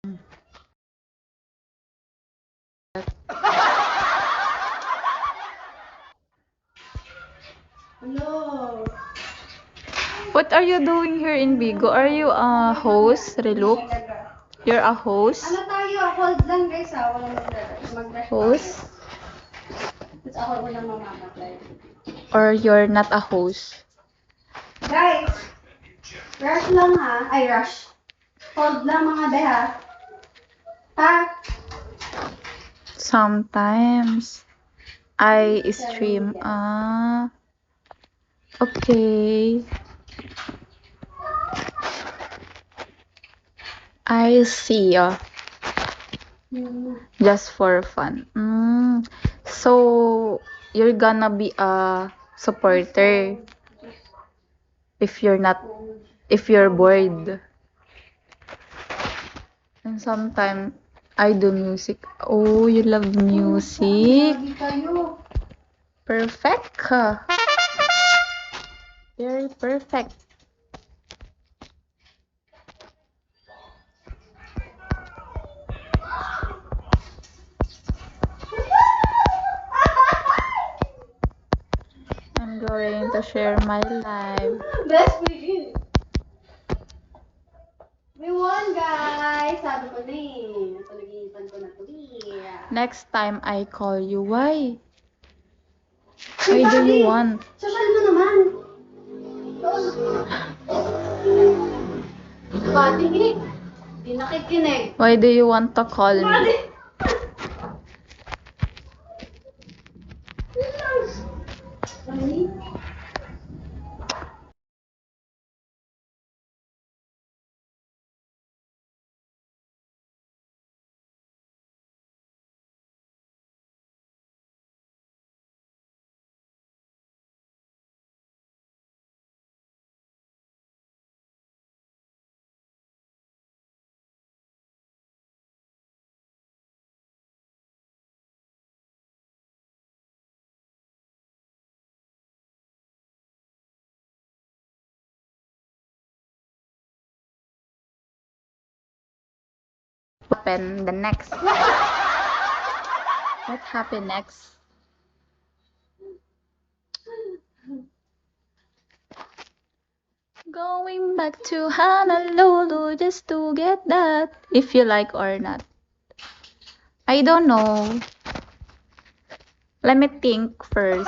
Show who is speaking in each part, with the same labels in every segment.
Speaker 1: Hello.
Speaker 2: What are you doing here in Bigo? Are you a host, Reluk? You're a host?
Speaker 1: Ano tayo? Hold lang guys ha. Walang mag-rush.
Speaker 2: Host?
Speaker 1: Tapos ako walang mamamatay.
Speaker 2: Or you're not a host?
Speaker 1: Guys, rush lang ha. Ay, rush. Hold lang mga beha. Ha?
Speaker 2: Sometimes. I stream. Okay. I see. Just for fun. So, you're gonna be a supporter if you're bored. And sometimes, I do music. Oh, you love music?
Speaker 1: Lagi kayo.
Speaker 2: Perfect. Very perfect. I'm going to share my live.
Speaker 1: Best begin. We won, guys. Sabi ko na eh. Napalagipan ko na to eh.
Speaker 2: Next time I call you, why? Why do you want?
Speaker 1: Social mo naman. Bati, hindi nakikinig.
Speaker 2: Why do you want to call me?
Speaker 1: Bati. Ay.
Speaker 2: Open the next. What happened next? Going back to Honolulu just to get that, if you like or not. I don't know. Let me think first.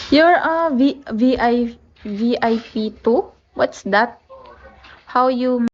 Speaker 2: You're a VIP too? What's that? How you